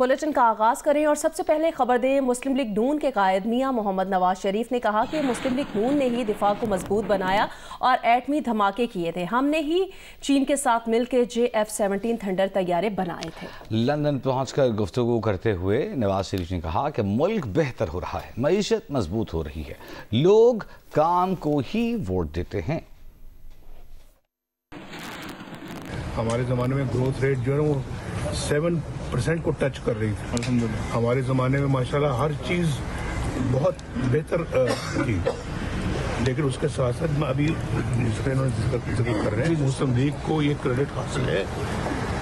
Bulletin का आगाज करें और सबसे पहले खबर दें। मुस्लिम लीग नून के कायद मियां मोहम्मद नवाज शरीफ ने कहा कि मुस्लिम लीग नून ने ही दिफा को मजबूत बनाया और एटमी धमाके किए थे। हमने ही चीन के साथ मिलकर JF-17 थंडर तैयारे बनाए थे। लंदन पहुंचकर गुफ्तगू करते हुए नवाज शरीफ ने कहा कि मुल्क बेहतर हो रहा है, मईशत मजबूत हो रही है, लोग काम को ही वोट देते हैं। हमारे ज़माने में ग्रोथ रेट जो है वो 7% को टच कर रही थी। अल्हम्दुलिल्लाह हमारे ज़माने में माशाल्लाह हर चीज़ बहुत बेहतर थी, लेकिन उसके साथ साथ मैं अभी जिसका इन्होंने जिक्र कर रहे हैं, मुस्लिम लीग को ये क्रेडिट हासिल है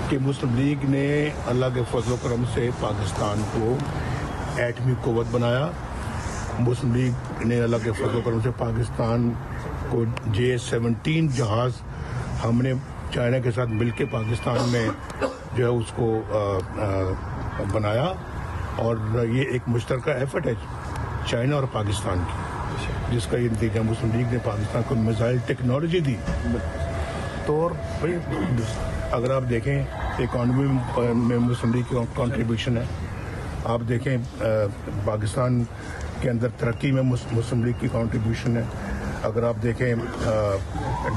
कि मुस्लिम लीग ने अल्लाह के फजल करम से पाकिस्तान को एटमी कुव्वत बनाया। मुस्लिम लीग ने अल्लाह के फजल करम से पाकिस्तान को JF-17 जहाज़ हमने चाइना के साथ मिलकर पाकिस्तान में जो है उसको बनाया, और ये एक मुश्तरका एफर्ट है चाइना और पाकिस्तान की, जिसका ये नतीजा मुस्लिम लीग ने पाकिस्तान को मिसाइल टेक्नोलॉजी दी। तो और भाई अगर आप देखें इकॉनमी में मुस्लिम लीग की कंट्रीब्यूशन है, आप देखें पाकिस्तान के अंदर तरक्की में मुस्लिम लीग की कंट्रीब्यूशन है। अगर आप देखें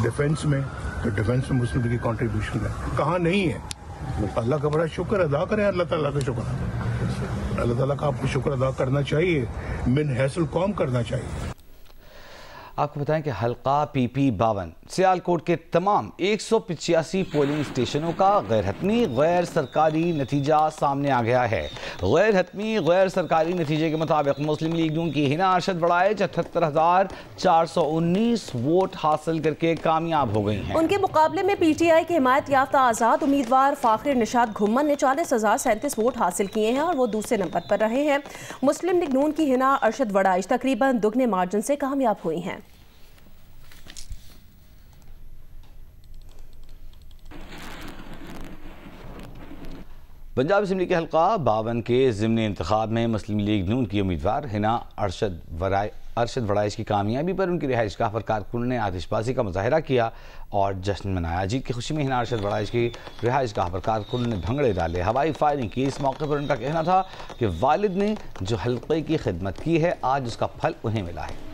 डिफेंस में, तो डिफेंस में मुस्लिम लीग की कंट्रीब्यूशन है, कहाँ नहीं है। अल्लाह का बड़ा शुक्र अदा करें, अल्लाह ताला का शुक्र, अल्लाह ताला का आपको शुक्र अदा करना चाहिए, मिन हैसल कौम करना चाहिए। आपको बताएं कि हल्का PP-52 सियालकोट के तमाम 185 पोलिंग स्टेशनों का गैर हतमी गैर सरकारी नतीजा सामने आ गया है। गैर हतमी गैर सरकारी नतीजे के मुताबिक मुस्लिम लीग नून की हिना अरशद वड़ाइच 78,419 वोट हासिल करके कामयाब हो गई हैं। उनके मुकाबले में PTI के हिमायत याफ्ता आज़ाद उम्मीदवार फ़ाखिर निशात घुम्मन ने 40,037 वोट हासिल किए हैं और वो दूसरे नंबर पर रहे हैं। मुस्लिम लीग नून की हिना अरशद वड़ाइच तकरीबन दुगने मार्जिन से कामयाब हुई हैं। पंजाब असम्बली के हल्का 52 के ज़िमनी इंतखाब में मुस्लिम लीग नून की उम्मीदवार हिना अरशद वड़ाइच की कामयाबी पर उनकी रिहाइशगाह पर कारकुन ने आतिशबाजी का मुजाहरा किया और जश्न मनाया। जीत की खुशी में हिना अरशद वड़ाइच की रिहाइशगाह पर कारकुन ने भंगड़े डाले, हवाई फायरिंग की। इस मौके पर उनका कहना था कि वालिद ने जो हल्के की खिदमत की है, आज उसका फल उन्हें मिला है।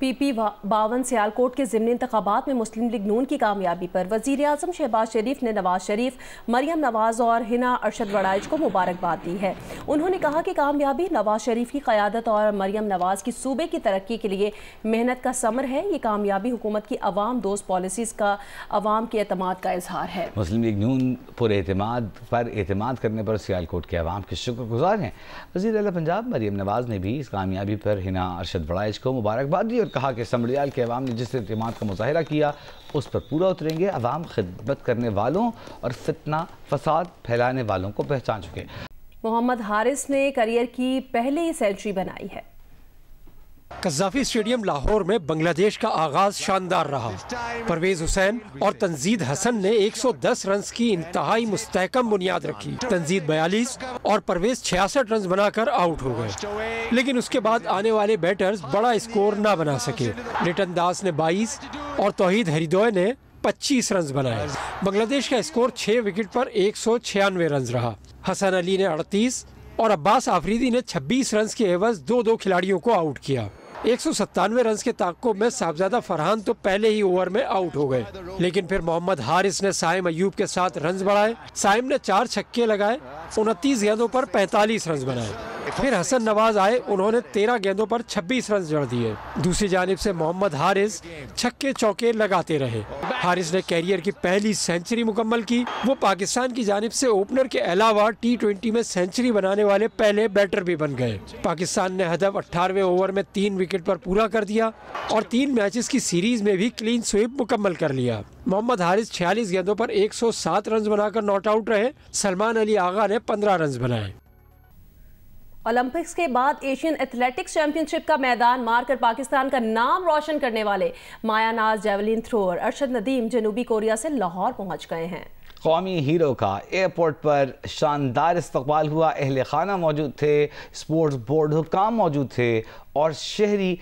PP-52 सियालकोट के ज़िमनी इंतखाबात में मुस्लिम लीग नून की कामयाबी पर वज़ीर आज़म शहबाज शरीफ ने नवाज शरीफ, मरियम नवाज और हिना अरशद वड़ाइच को मुबारकबाद दी है। उन्होंने कहा कि कामयाबी नवाज शरीफ की क़यादत और मरियम नवाज की सूबे की तरक्की के लिए मेहनत का समर है। ये कामयाबी हुकूमत की अवाम दोस्त पॉलिसीज़ का अवाम के एतमाद का इजहार है। मुस्लिम लीग नून पर एतमाद करने पर सियालकोट के अवाम के शुक्रगुजार हैं। वज़ीर आला पंजाब मरियम नवाज ने भी इस कामयाबी पर हिना अरशद वड़ाइच को मुबारकबाद दी और कहा कि समड़ियाल के अवाम ने जिस एतमाद का मुजाहिरा किया उस पर पूरा उतरेंगे। अवाम खिदमत करने वालों और फितना फसाद फैलाने वालों को पहचान चुके। मोहम्मद हारिस ने करियर की पहली सेंचुरी बनाई है। कज़ाफी स्टेडियम लाहौर में बांग्लादेश का आगाज शानदार रहा। परवेज हुसैन और तंजीद हसन ने 110 रन की इंतहाई मुस्तहकम बुनियाद रखी। तंजीद 42 और परवेज 66 रन बनाकर आउट हो गए, लेकिन उसके बाद आने वाले बैटर्स बड़ा स्कोर ना बना सके। लिटन दास ने 22 और तौहीद हरिदोय ने 25 रन बनाए। बांग्लादेश का स्कोर 6 विकेट पर 196 रन रहा। हसन अली ने 38 और अब्बास आफरीदी ने 26 रन के एवज 2-2 खिलाड़ियों को आउट किया। 197 रन के ताक़ुब में साहबजादा फरहान तो पहले ही ओवर में आउट हो गए, लेकिन फिर मोहम्मद हारिस ने साइम अयूब के साथ रन बढ़ाए। साइम ने 4 छक्के लगाए, 29 गेंदों पर 45 रन बनाए। फिर हसन नवाज आए, उन्होंने 13 गेंदों पर 26 रन जड़ दिए। दूसरी जानिब से मोहम्मद हारिस छक्के चौके लगाते रहे। हारिस ने कैरियर की पहली सेंचुरी मुकम्मल की। वो पाकिस्तान की जानिब से ओपनर के अलावा T20 में सेंचुरी बनाने वाले पहले बैटर भी बन गए। पाकिस्तान ने हदफ 18वें ओवर में 3 विकेट पर पूरा कर दिया और 3 मैचेस की सीरीज में भी क्लीन स्वीप मुकम्मल कर लिया। मोहम्मद हारिस 46 गेंदों पर 107 रन बनाकर नॉट आउट रहे। सलमान अली आगा ने 15 रन बनाए। ओलंपिक्स के बाद एशियन एथलेटिक्स चैंपियनशिप का मैदान मारकर पाकिस्तान का नाम रोशन करने वाले माया नाज जेवलिन थ्रोअर अरशद नदीम जनूबी कोरिया से लाहौर पहुंच गए हैं। कौमी हीरो का एयरपोर्ट पर शानदार इस्तकबाल हुआ। अहले खाना मौजूद थे, स्पोर्ट्स बोर्ड हुक्काम मौजूद थे और शहरी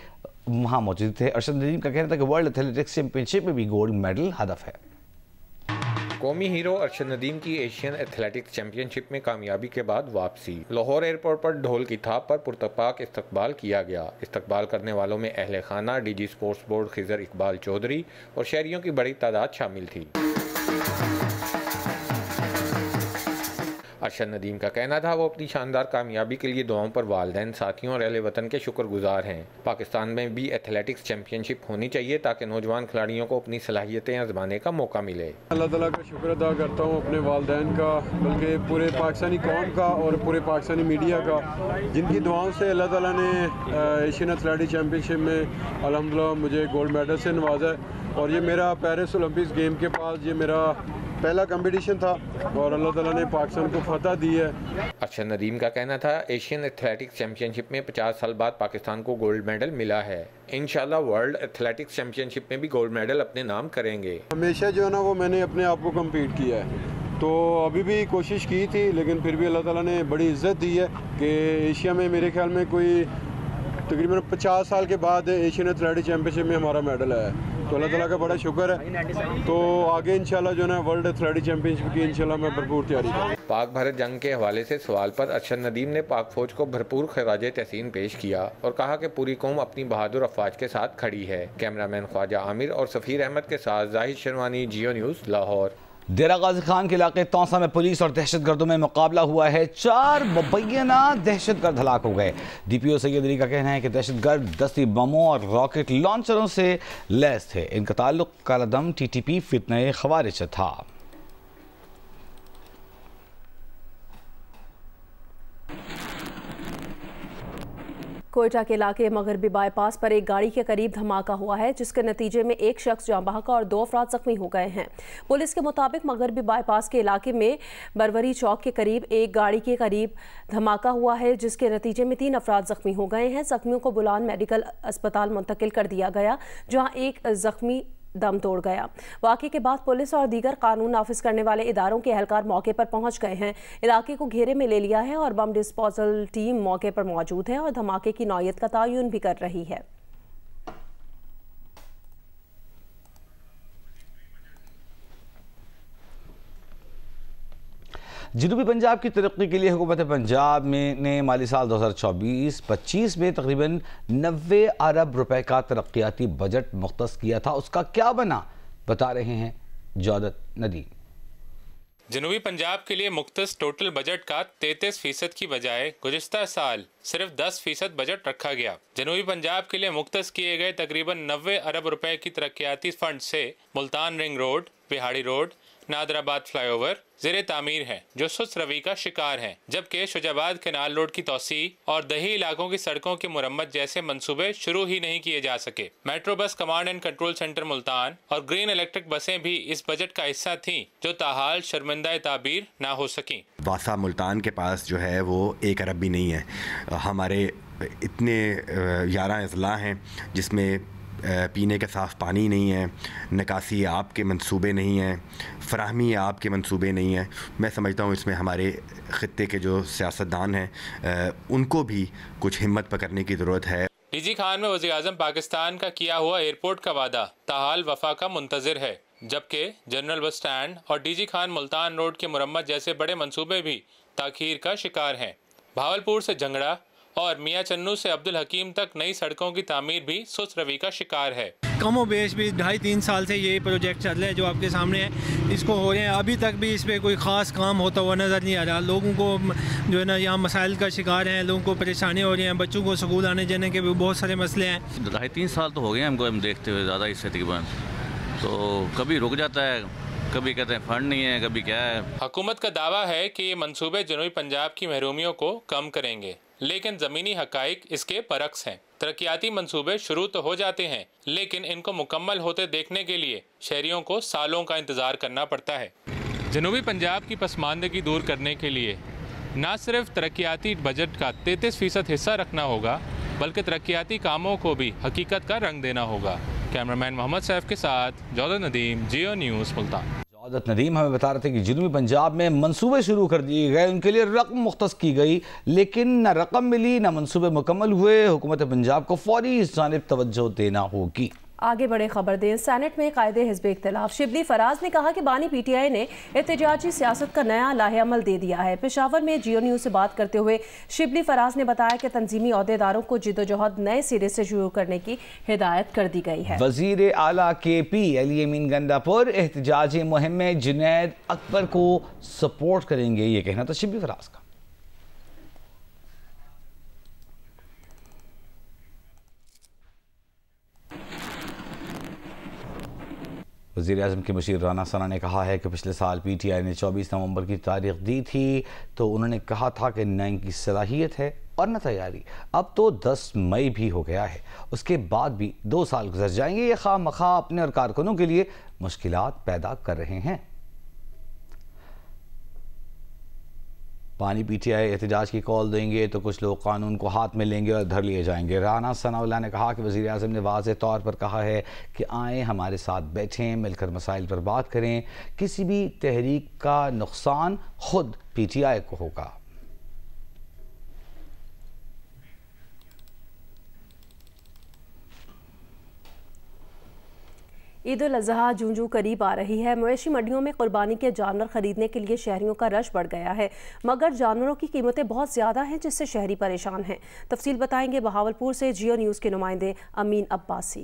वहाँ मौजूद थे। अरशद नदीम का कहना था कि वर्ल्ड एथलेटिक्स चैंपियनशिप में भी गोल्ड मेडल हदफ है। कौमी हीरो अरशद नदीम की एशियन एथलेटिक्स चैंपियनशिप में कामयाबी के बाद वापसी। लाहौर एयरपोर्ट पर ढोल की थाप पर पुरतपाक इस्तकबाल किया गया। इस्तकबाल करने वालों में अहले खाना, DG sports board Khizar Iqbal Chaudhry और शहरियों की बड़ी तादाद शामिल थी। अरशद नदीम का कहना था वो अपनी शानदार कामयाबी के लिए दुआओं पर वालिदैन, साथियों और अहले वतन के शुक्रगुजार हैं। पाकिस्तान में भी एथलेटिक्स चैंपियनशिप होनी चाहिए ताकि नौजवान खिलाड़ियों को अपनी सलाहियतें आजमाने का मौका मिले। अल्लाह ताला का शुक्र अदा करता हूँ अपने वालिदैन का, बल्कि पूरे पाकिस्तानी कौम का और पूरे पाकिस्तानी मीडिया का, जिनकी दुआओं से अल्लाह ताला ने एशियन एथलेटिक्स चैंपियनशिप में अल्हम्दुलिल्लाह मुझे गोल्ड मेडल से नवाजा है। और ये मेरा पेरिस ओलंपिक्स गेम के पास ये मेरा पहला कंपटीशन था और अल्लाह ताला ने पाकिस्तान को फतह दी है। अरशद नदीम का कहना था एशियन एथलेटिक्स चैंपियनशिप में 50 साल बाद पाकिस्तान को गोल्ड मेडल मिला है। इंशाल्लाह वर्ल्ड एथलेटिक्स चैंपियनशिप में भी गोल्ड मेडल अपने नाम करेंगे। हमेशा जो है ना वो मैंने अपने आप को कम्पीट किया है, तो अभी भी कोशिश की थी, लेकिन फिर भी अल्लाह ताला ने बड़ी इज़्ज़त दी है कि एशिया में मेरे ख्याल में कोई तकरीबन 50 साल के बाद एशियन एथलेटिक्स चैंपियनशिप में हमारा मेडल आया है, तो अल्लाह ताला का बड़ा शुक्र है। तो आगे इंशाल्लाह जो है वर्ल्ड एथलेटिक्स चैंपियनशिप की इंशाल्लाह मैं भरपूर तैयारी करूँ। पाक भारत जंग के हवाले से सवाल पर अरशद नदीम ने पाक फौज को भरपूर खराजे तहसीन पेश किया और कहा कि पूरी कौम अपनी बहादुर अफवाज के साथ खड़ी है। कैमरामैन ख्वाजा आमिर और सफ़ीर अहमद के साथ जाहिद शर्वानी, जियो न्यूज़, लाहौर। देरा गाजी खान के इलाके तौसा में पुलिस और दहशतगर्दों में मुकाबला हुआ है। 4 मुबैना दहशतगर्द हलाक हो गए। DPO सैयद अली का कहना है कि दहशतगर्द दस्ती बमों और रॉकेट लॉन्चरों से लैस थे। इनका ताल्लुक कालादम TTP फितने खवारिज से था। कोयटा के इलाके मगरबी बाईपास पर एक गाड़ी के करीब धमाका हुआ है, जिसके नतीजे में एक शख्स जाँ बहक और 2 अफराद जख्मी हो गए हैं। पुलिस के मुताबिक मगरबी बाईपास के इलाके में बरवरी चौक के करीब एक गाड़ी के करीब धमाका हुआ है, जिसके नतीजे में 3 अफराद जख्मी हो गए हैं। जख्मियों को बुलान मेडिकल अस्पताल मुंतकिल कर दिया गया, जहाँ एक जख्मी दम तोड़ गया। वाक़े के बाद पुलिस और दीगर कानून नाफिज करने वाले इदारों के एहलकार मौके पर पहुंच गए हैं। इलाके को घेरे में ले लिया है और बम डिस्पोजल टीम मौके पर मौजूद है और धमाके की नौयत का तयन भी कर रही है। जनूबी पंजाब की तरक्की के लिए हुकूमत पंजाब ने माली साल 2024-25 में तकरीबन 90 अरब रुपए का तरक्याती बजट मुख्तस किया था। उसका क्या बना, बता रहे हैं जौदत नदीम। जनूबी पंजाब के लिए मुख्तस टोटल बजट का 33% की बजाय गुज़िश्ता साल सिर्फ 10% बजट रखा गया। जनूबी पंजाब के लिए मुख्तस किए गए तकरीबन 90 अरब रुपए की तरक्याती फंड से मुल्तान रिंग रोड, बिहाड़ी रोड, नादराबाद फ्लाईओवर ज़ेरे तामीर है, जो सुस्त रवि का शिकार हैं, जबकि शुजाबाद केनाल रोड की तोसी और दही इलाकों की सड़कों की मुरम्मत जैसे मंसूबे शुरू ही नहीं किए जा सके। Metro bus command and control centre Multan और ग्रीन इलेक्ट्रिक बसें भी इस बजट का हिस्सा थीं, जो ताहाल शर्मिंदा ताबीर ना हो सकी। वासा मुल्तान के पास जो है वो 1 अरब भी नहीं है। हमारे इतने 11 अजला हैं जिसमें पीने का साफ़ पानी नहीं है, निकासी आब के मंसूबे नहीं हैं, फ़राहमी आब के मंसूबे नहीं हैं। मैं समझता हूँ इसमें हमारे ख़ित्ते के जो सियासतदान हैं उनको भी कुछ हिम्मत पकड़ने की ज़रूरत है। डीजी खान में वज़ीर-ए-आज़म पाकिस्तान का किया हुआ एयरपोर्ट का वादा ताहाल वफा का मुंतज़िर है, जबकि जनरल बस स्टैंड और डीजी खान मुल्तान रोड की मुरम्मत जैसे बड़े मंसूबे भी ताख़ीर का शिकार हैं। भावलपुर से जंगड़ा और मियाँ चन्नू से अब्दुल हकीम तक नई सड़कों की तामीर भी सुस्त रवि का शिकार है। कमो बेश भी 2.5-3 साल से ये प्रोजेक्ट चल रहे हैं जो आपके सामने है, इसको हो रहे हैं। अभी तक भी इस पर कोई ख़ास काम होता हुआ नज़र नहीं आ रहा। लोगों को जो है ना यहाँ मसाइल का शिकार हैं, लोगों को परेशानी हो रही हैं, बच्चों को स्कूल आने जाने के भी बहुत सारे मसले हैं। 2.5-3 साल तो हो गए हमको, हम देखते हुए ज़्यादा इससे तकरीबन, तो कभी रुक जाता है, कभी कहते हैं फंड नहीं है, कभी क्या है। हुकूमत का दावा है कि ये मंसूबे जनूबी पंजाब की महरूमियों को कम करेंगे, लेकिन ज़मीनी हकाइक इसके बरक्स हैं। तरक्याती मंसूबे शुरू तो हो जाते हैं, लेकिन इनको मुकम्मल होते देखने के लिए शहरियों को सालों का इंतज़ार करना पड़ता है। जनूबी पंजाब की पसमानदगी दूर करने के लिए न सिर्फ तरक्याती बजट का 33% हिस्सा रखना होगा, बल्कि तरक्याती कामों को भी हकीकत का रंग देना होगा। कैमरामैन मोहम्मद सैफ के साथ जौदत नदीम, जियो न्यूज़, मुल्तान। जौदत नदीम हमें बता रहे थे कि जनूबी पंजाब में मंसूबे शुरू कर दिए गए, उनके लिए रकम मुख्तस की गई, लेकिन न रकम मिली न मंसूबे मुकम्मल हुए। हुकूमत पंजाब को फौरी इस जानिब तवज्जो देना होगी। आगे बड़े खबर दें। सेनेट में कायदे हिज़्ब इख्तिलाफ शिबली फराज ने कहा कि बानी PTI ने एहतजाजी सियासत का नया लाहेअमल दे दिया है। पेशावर में जियो न्यूज़ से बात करते हुए शिबली फराज ने बताया कि तंजीमी अहदेदारों को जिद्दोजहद नए सिरे से शुरू करने की हिदायत कर दी गई है। वज़ीर आला KP अली अमीन गंडापुर एहतजाजी मुहिम में जुनैद अकबर को सपोर्ट करेंगे, ये कहना था शिबली फराज का। वज़ीर-ए-आज़म के मुशीर राना सना ने कहा है कि पिछले साल PTI ने 24 नवंबर की तारीख दी थी तो उन्होंने कहा था कि न इनकी सलाहियत है और न तैयारी। अब तो 10 मई भी हो गया है, उसके बाद भी 2 साल गुजर जाएंगे। ये खामखा अपने और कारकुनों के लिए मुश्किलात पैदा कर रहे हैं। बानी PTI एहतजाज की कॉल देंगे तो कुछ लोग कानून को हाथ में लेंगे और धर लिए जाएंगे। राना सनाउल्लाह ने कहा कि वज़ीर आज़म ने वाज़ेह तौर पर कहा है कि आएँ हमारे साथ बैठें, मिलकर मसाइल पर बात करें। किसी भी तहरीक का नुकसान खुद PTI को होगा। ईद उल अज़हा जूं करीब आ रही है। मवेशी मंडियों में कुर्बानी के जानवर खरीदने के लिए शहरियों का रश बढ़ गया है, मगर जानवरों की कीमतें बहुत ज़्यादा हैं जिससे शहरी परेशान हैं। तफसील बताएंगे बहावलपुर से जियो न्यूज़ के नुमाइंदे अमीन अब्बासी।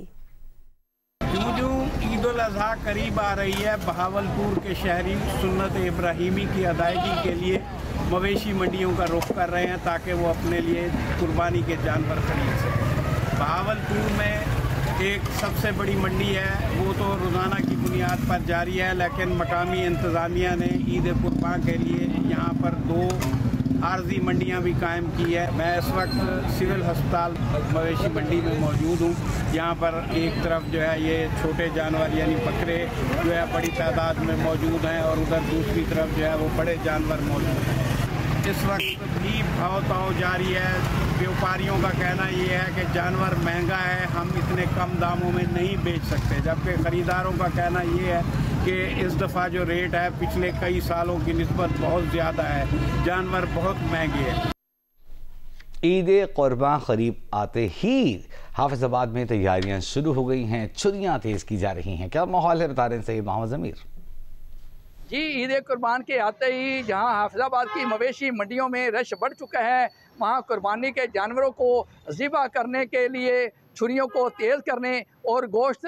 जूं ईद उल अज़हा करीब आ रही है, बहावलपुर के शहरी सुन्नत इब्राहिमी की अदायगी के लिए मवेशी मंडियों का रुख कर रहे हैं ताकि वो अपने लिए कुर्बानी के जानवर खरीद सकें। बहावलपुर में एक सबसे बड़ी मंडी है, वो तो रोज़ाना की बुनियाद पर जारी है, लेकिन मकामी इंतज़ामिया ने ईद कुर्बान के लिए यहाँ पर 2 आर्जी मंडियाँ भी कायम की है। मैं इस वक्त सिविल अस्पताल मवेशी मंडी में मौजूद हूँ। यहाँ पर एक तरफ जो है ये छोटे जानवर यानी बकरे जो है बड़ी तादाद में मौजूद हैं और उधर दूसरी तरफ जो है वो बड़े जानवर मौजूद हैं। इस वक्त भी भाव ताव जारी है। व्यापारियों का कहना ये है कि जानवर महंगा है, हम इतने कम दामों में नहीं बेच सकते, जबकि ख़रीदारों का कहना ये है कि इस दफ़ा जो रेट है पिछले कई सालों की निस्बत बहुत ज़्यादा है, जानवर बहुत महंगे हैं। ईद कुर्बान करीब आते ही हाफिजाबाद में तैयारियां शुरू हो गई हैं, छुरियां तेज़ की जा रही हैं। क्या माहौल है, बता रहे हैं सैयद मोहम्मद ज़मीर। जी, ईद कुर्बान के आते ही जहां हाफिजाबाद की मवेशी मंडियों में रश बढ़ चुका है, वहां कुर्बानी के जानवरों को ज़िबा करने के लिए छुरियों को तेज़ करने और गोश्त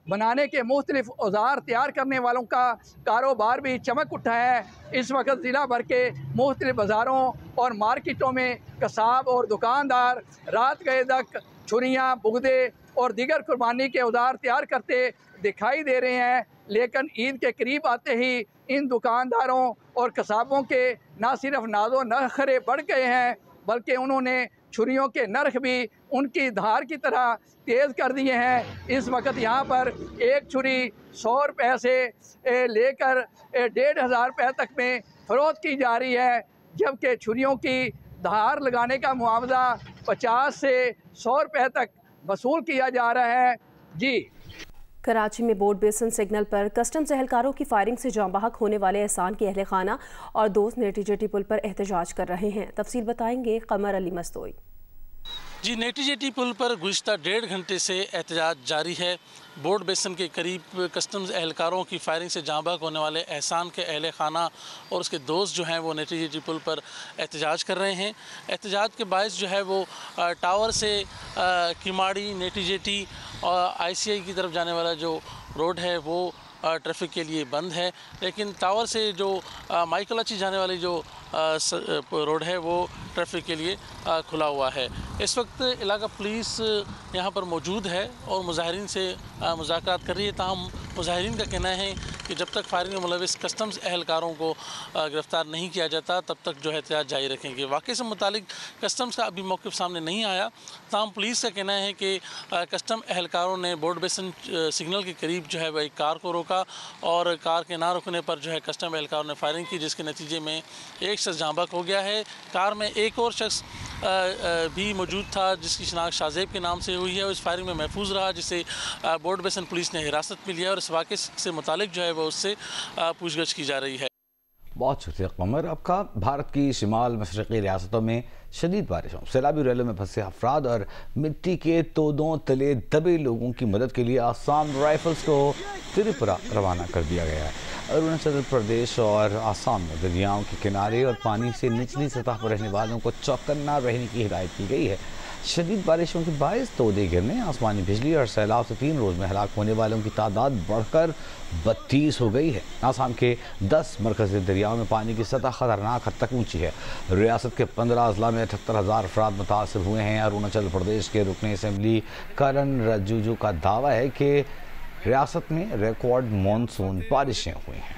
बनाने के मुख्तलिफ औजार तैयार करने वालों का कारोबार भी चमक उठा है। इस वक्त ज़िला भर के मुख्तलिफ बाज़ारों और मार्केटों में कसाब और दुकानदार रात गए तक छुरियाँ, बुगदे और दीगर कुर्बानी के औजार तैयार करते दिखाई दे रहे हैं। लेकिन ईद के करीब आते ही इन दुकानदारों और कसाबों के न सिर्फ नाज़ो नखरे बढ़ गए हैं, बल्कि उन्होंने छुरियों के नर्ख भी उनकी धार की तरह तेज़ कर दिए हैं। इस वक्त यहाँ पर एक छुरी 100 रुपये से लेकर 1500 रुपये तक में फ़रोख्त की जा रही है, जबकि छुरियों की धार लगाने का मुआवजा 50 से 100 रुपये तक वसूल किया जा रहा है। जी, कराची में बोर्ड बेसन सिग्नल पर कस्टम्स एहलकारों की फायरिंग से जाँ बहक होने वाले एहसान के अहल खाना और दोस्त नेटी जेटी पुल पर एहतजाज कर रहे हैं। तफसील बताएंगे कमर अली मस्तोई। जी, नेटी जेटी पुल पर गुज़िश्ता 1.5 घंटे से एहतजाज जारी है। बोर्ड बेसन के करीब कस्टम्स एहलकारों की फायरिंग से जाँ बहक होने वाले एहसान के अहल खाना और उसके दोस्त जो हैं वो नेटी जेटी पुल पर एहतजाज कर रहे हैं। एहतजाज के बायस जो है वो टावर से किमाड़ी, नेटी जेटी और ICI की तरफ जाने वाला जो रोड है वो ट्रैफिक के लिए बंद है, लेकिन टावर से जो माइकलाची जाने वाली जो रोड है वो ट्रैफिक के लिए खुला हुआ है। इस वक्त इलाका पुलिस यहाँ पर मौजूद है और मुजाहिरीन से मुज़ाकरात कर रही है। ताहम मुजाहिरीन का कहना है कि जब तक फायरिंग में मुलविस कस्टम्स एहलकारों को गिरफ़्तार नहीं किया जाता तब तक जो है एहतजाज जारी रखेंगे। वाक़े से मुतालिक कस्टम्स का अभी मौक़िफ़ सामने नहीं आया। ताहम पुलिस का कहना है कि कस्टम एहलकारों ने बोर्ड बेसन सिग्नल के करीब जो है वह एक कार को रोका और कार के ना रुकने पर जो है कस्टम एहलकारों ने फायरिंग की, जिसके नतीजे में एक शख्स जाँ बहक हो गया है। कार में एक और शख्स भी मौजूद था जिसकी शनाख्त शाहजेब के नाम से हुई है और इस फायरिंग में महफूज रहा, जिसे बोर्ड बेसन पुलिस ने हिरासत में लिया और इस वाक़े से मुतालिक जो है वो उससे पूछगछ की जा रही है। बहुत शुक्रिया कमर आपका। भारत की शिमाल मशरक़ी रियासतों में शदीद बारिशों, सैलाबी रैलों में फंसे अफराद और मिट्टी के तोदों तले दबे लोगों की मदद के लिए आसाम राइफल्स को त्रिपुरा रवाना कर दिया गया है। अरुणाचल प्रदेश और आसाम में दरियाओं के किनारे और पानी से निचली सतह पर रहने वालों को चौकन्ना रहने की हिदायत की गई है। शदीद बारिशों के बायस तोदे गिरने, आसमानी बिजली और सैलाब से 3 रोज़ में हलाक होने वालों की तादाद बढ़कर 32 हो गई है। आसाम के 10 मरकज़ी दरियाओं में पानी की सतह खतरनाक हद तक ऊंची है। रियासत के 15 अजला में 78,000 अफराद मुतासर हुए हैं। अरुणाचल प्रदेश के रुकन असम्बली करण रिजिजू का दावा है कि रियासत में रिकॉर्ड मानसून बारिशें हुई हैं।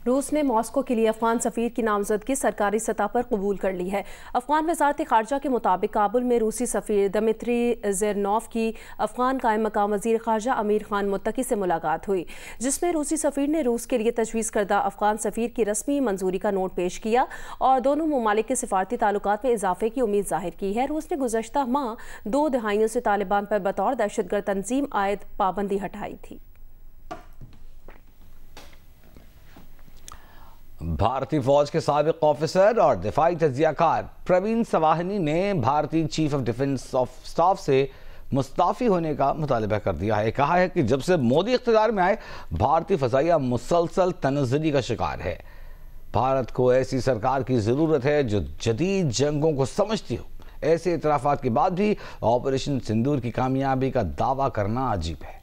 रूस ने मॉस्को के लिए अफगान सफ़ीर की नामजदगी सरकारी सतह पर कबूल कर ली है। अफगान वजारत खारजा के मुताबिक काबुल में रूसी सफ़ीर दमित्री ज़ेरनोव की अफगान कायम मकाम वज़ीर खारजा अमीर खान मुत्तकी से मुलाकात हुई, जिसमें रूसी सफ़ीर ने रूस के लिए तजवीज़ करदा अफगान सफ़ीर की रस्मी मंजूरी का नोट पेश किया और दोनों ममालिक के सिफारती ताल्लुकात में इजाफे की उम्मीद जाहिर की है। रूस ने गुज़श्ता माह 2 दहाइयों से तालिबान पर बतौर दहशतगर्द तंजीम आयद पाबंदी हटाई थी। भारतीय फौज के साबिक ऑफिसर और दिफाई तज्जियाकार प्रवीण सवाहनी ने भारतीय चीफ ऑफ डिफेंस स्टाफ से मुस्ताफ़ी होने का मुतालबा कर दिया है। कहा है कि जब से मोदी इख्तियार में आए, भारतीय फ़ज़ाइया मुसलसल तनज़्ज़ुली का शिकार है। भारत को ऐसी सरकार की ज़रूरत है जो जदीद जंगों को समझती हो। ऐसे इतराफ़ात के बाद भी ऑपरेशन सिंदूर की कामयाबी का दावा करना अजीब है।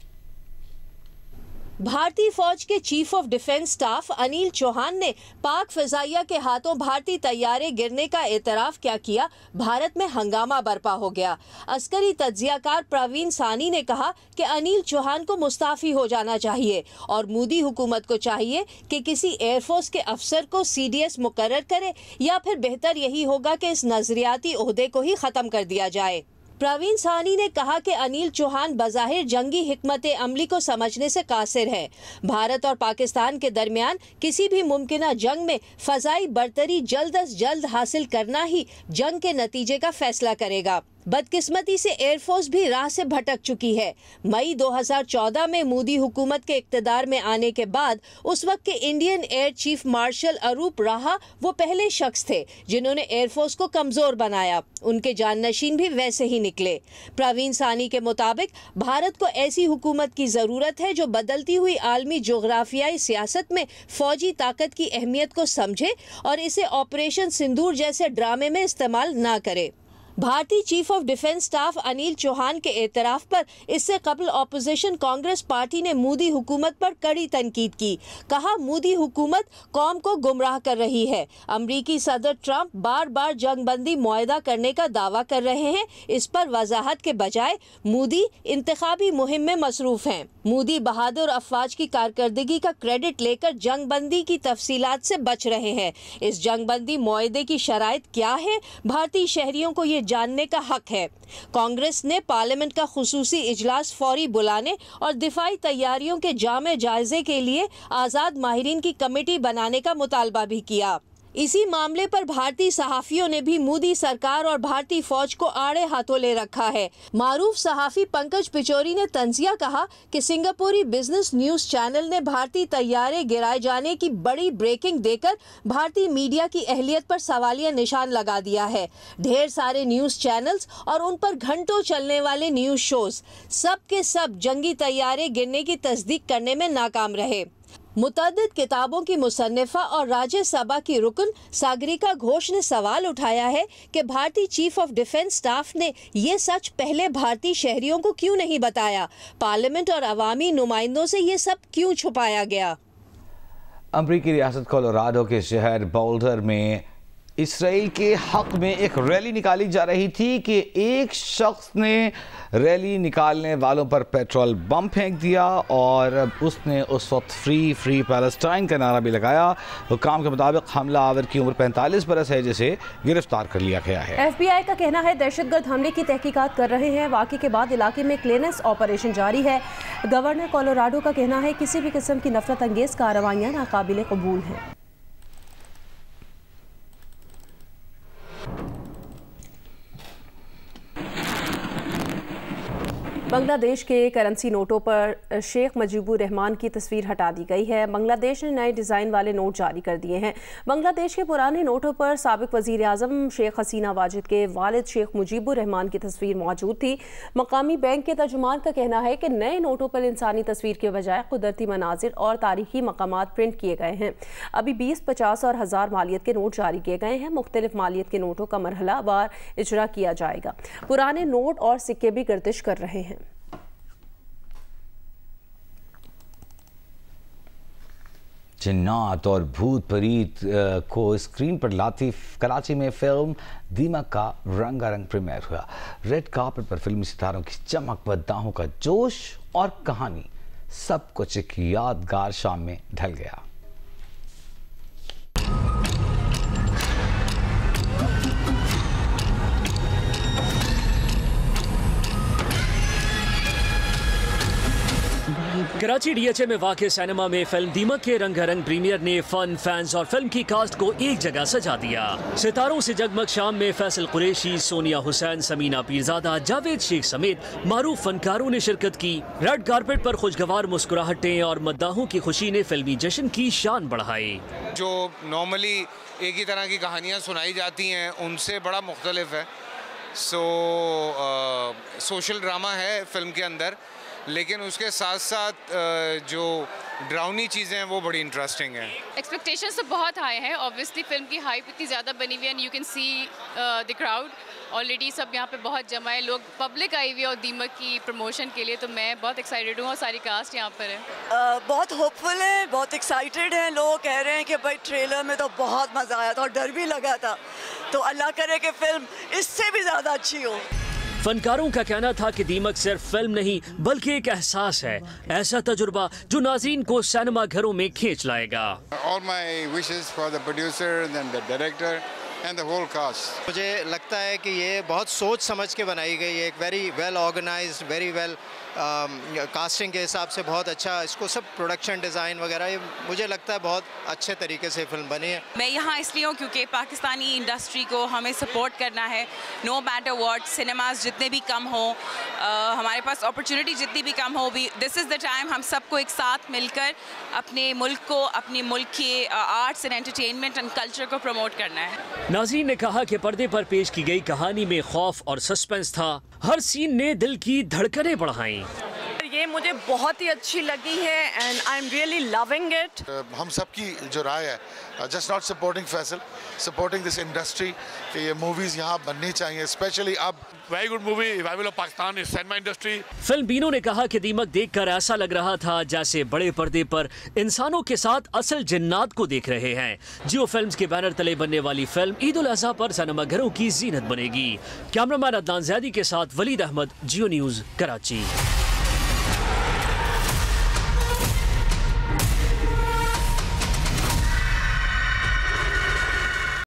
भारतीय फौज के chief of defence staff Anil Chauhan ने पाक फिजाइया के हाथों भारतीय तैयारे गिरने का एतराफ क्या किया, भारत में हंगामा बर्पा हो गया। अस्करी तज्जियाकार प्रवीण सानी ने कहा कि अनिल चौहान को मुस्ताफ़ी हो जाना चाहिए और मोदी हुकूमत को चाहिए कि किसी एयरफोर्स के अफसर को CDS मुकर्रर करे, या फिर बेहतर यही होगा कि इस नजरियाती ओहदे को ही ख़त्म कर दिया जाए। प्रवीण सानी ने कहा कि अनिल चौहान बज़ाहिर जंगी हिकमत अमली को समझने से कासिर है। भारत और पाकिस्तान के दरमियान किसी भी मुमकिना जंग में फ़ज़ाई बरतरी जल्द अज जल्द हासिल करना ही जंग के नतीजे का फैसला करेगा। बदकिस्मती से एयरफोर्स भी राह से भटक चुकी है। मई 2014 में मोदी हुकूमत के इक़्तिदार में आने के बाद उस वक्त के इंडियन एयर चीफ मार्शल अरूप राहा वो पहले शख्स थे जिन्होंने एयरफोर्स को कमज़ोर बनाया। उनके जाननशीन भी वैसे ही निकले। प्रवीण सानी के मुताबिक भारत को ऐसी हुकूमत की ज़रूरत है जो बदलती हुई आलमी जोग्राफियाई सियासत में फ़ौजी ताकत की अहमियत को समझे और इसे ऑपरेशन सिंदूर जैसे ड्रामे में इस्तेमाल ना करे। भारतीय chief of defence staff Anil Chauhan के एतराफ़ पर इससे कबल ऑपोजिशन कांग्रेस पार्टी ने मोदी हुकूमत पर कड़ी तनकीद की। कहा, मोदी हुकूमत कौम को गुमराह कर रही है। अमरीकी सदर ट्रंप बार बार जंगबंदी मुआहदा करने का दावा कर रहे हैं। इस पर वजाहत के बजाय मोदी इंतखाबी मुहिम में मसरूफ़ हैं। मोदी बहादुर अफवाज की कारकर्दगी का क्रेडिट लेकर जंगबंदी की तफसीलात से बच रहे हैं। इस जंगबंदी मुआहदे की शराइत क्या है, भारतीय शहरियों को ये जानने का हक है। कांग्रेस ने पार्लियामेंट का खुसूसी इजलास फौरी बुलाने और दिफाई तैयारियों के जामे जायजे के लिए आज़ाद माहिरीन की कमेटी बनाने का मुतालबा भी किया। इसी मामले पर भारतीय सहाफ़ियों ने भी मोदी सरकार और भारतीय फौज को आड़े हाथों ले रखा है। मारूफ सहाफ़ी पंकज पिचोरी ने तंजिया कहा कि सिंगापुरी बिजनेस न्यूज़ चैनल ने भारतीय तैयारे गिराए जाने की बड़ी ब्रेकिंग देकर भारतीय मीडिया की अहलियत पर सवालिया निशान लगा दिया है। ढेर सारे न्यूज़ चैनल्स और उन पर घंटों चलने वाले न्यूज़ शोज सब के सब जंगी तैयारे गिरने की तस्दीक करने में नाकाम रहे। मुतअद्दिद किताबों की मुसन्निफा और राज्यसभा की रुकन सागरिका घोष ने सवाल उठाया है कि भारतीय चीफ ऑफ डिफेंस स्टाफ ने ये सच पहले भारतीय शहरियों को क्यों नहीं बताया। पार्लियामेंट और अवामी नुमाइंदों से ये सब क्यों छुपाया गया। अमरीकी रियासत कोलोराडो के शहर बोल्डर में इसराइल के हक में एक रैली निकाली जा रही थी कि एक शख्स ने रैली निकालने वालों पर पेट्रोल बम फेंक दिया और उसने उस वक्त फ्री पैलेस्टाइन का नारा भी लगाया। हुक्काम के मुताबिक हमला आवर की उम्र 45 बरस है, जिसे गिरफ्तार कर लिया गया है। FBI का कहना है दहशतगर्द हमले की तहकीकात कर रहे हैं। वाक़े के बाद इलाके में क्लीनेस ऑपरेशन जारी है। गवर्नर कोलोराडो का कहना है किसी भी किस्म की नफरत अंगेज कार्रवाइयाँ नाकाबिले कबूल हैं। बांग्लादेश के करेंसी नोटों पर शेख मुजीबुर रहमान की तस्वीर हटा दी गई है। बांग्लादेश ने नए डिज़ाइन वाले नोट जारी कर दिए हैं। बांग्लादेश के पुराने नोटों पर साबिक वज़ीर आज़म शेख हसीना वाजिद के वालिद शेख मुजीबुर रहमान की तस्वीर मौजूद थी। मकामी बैंक के तर्जुमान का कहना है कि नए नोटों पर इंसानी तस्वीर के बजाय कुदरती मनाजिर और तारीखी मकामात प्रिंट किए गए हैं। अभी 20, 50 और 1000 मालियत के नोट जारी किए गए हैं। मुख्तलिफ मालियत के नोटों का मरहलावार इजरा किया जाएगा। पुराने नोट और सिक्के भी गर्दिश कर रहे हैं। जिन्नात और भूत प्रीत को स्क्रीन पर लाती कराची में फिल्म दीमक का रंगारंग प्रीमियर हुआ। रेड कार्पेट पर फिल्मी सितारों की चमक, मद्दाहों का जोश और कहानी, सब कुछ एक यादगार शाम में ढल गया। कराची डीएचए में वाक़ सिनेमा में फिल्म दीमक के रंगारंग प्रीमियर ने फन, फैंस और फिल्म की कास्ट को एक जगह सजा दिया। सितारों से जगमग शाम में फैसल कुरैशी, सोनिया हुसैन, समीना पीरजादा, जावेद शेख समेत मारूफ फनकारों ने शिरकत की। रेड कारपेट पर खुशगवार मुस्कुराहटें और मद्दाहों की खुशी ने फिल्मी जश्न की शान बढ़ाई। जो नॉर्मली एक ही तरह की कहानियाँ सुनाई जाती हैं उनसे बड़ा मुख्तलिफ है। सोशल ड्रामा है फिल्म के अंदर, लेकिन उसके साथ साथ जो ड्राउनी चीज़ें हैं वो बड़ी इंटरेस्टिंग हैं। एक्सपेक्टेशंस तो बहुत हाई हैं। ऑब्वियसली फिल्म की हाइप इतनी ज़्यादा बनी हुई है and you can see the crowd already सब यहाँ पे बहुत जमा है, लोग पब्लिक आई हुई है और दीमक की प्रमोशन के लिए। तो मैं बहुत एक्साइटेड हूँ और सारी कास्ट यहाँ पर है। बहुत होपफुल है, बहुत एक्साइटेड हैं। लोग कह रहे हैं कि भाई ट्रेलर में तो बहुत मज़ा आया था और डर भी लगा था, तो अल्लाह करे कि फिल्म इससे भी ज़्यादा अच्छी हो। फनकारों का कहना था कि दीमक सिर्फ फिल्म नहीं बल्कि एक एहसास है, ऐसा तजुर्बा जो नाज़रीन को सिनेमा घरों में खींच लाएगा। All my wishes for the producer and the director and the whole cast. मुझे लगता है कि ये बहुत सोच समझ के बनाई गई है, एक very well organised, very well casting के हिसाब से बहुत अच्छा, इसको सब प्रोडक्शन डिज़ाइन वगैरह, ये मुझे लगता है बहुत अच्छे तरीके से फिल्म बनी है। मैं यहाँ इसलिए हूँ क्योंकि पाकिस्तानी इंडस्ट्री को हमें सपोर्ट करना है, नो मैटर व्हाट, सिनेमास जितने भी कम हो, हमारे पास अपॉर्चुनिटी जितनी भी कम हो, भी दिस इज़ द टाइम हम सबको एक साथ मिलकर अपने मुल्क को, अपने मुल्क के arts and entertainment and culture को प्रमोट करना है। नाज़रीन ने कहा कि पर्दे पर पेश की गई कहानी में खौफ और सस्पेंस था। हर सीन ने दिल की धड़कनें बढ़ाई। ये मुझे बहुत ही अच्छी लगी है and I am really loving it. हम सबकी जो राय है, just not supporting Faisal, supporting this industry, कि ये मूवीज यहाँ बननी चाहिए, स्पेशली अब। Very good movie, revival of Pakistan cinema industry. Film बीनों ने कहा कि दीमक देखकर ऐसा लग रहा था जैसे बड़े पर्दे पर इंसानों के साथ असल जिन्नात को देख रहे हैं। जियो फिल्म्स के बैनर तले बनने वाली फिल्म ईद उल अज़हा पर सिनेमाघरों की जीनत बनेगी। कैमरामैन अदनान ज़ैदी के साथ वलीद अहमद, जियो न्यूज़, कराची।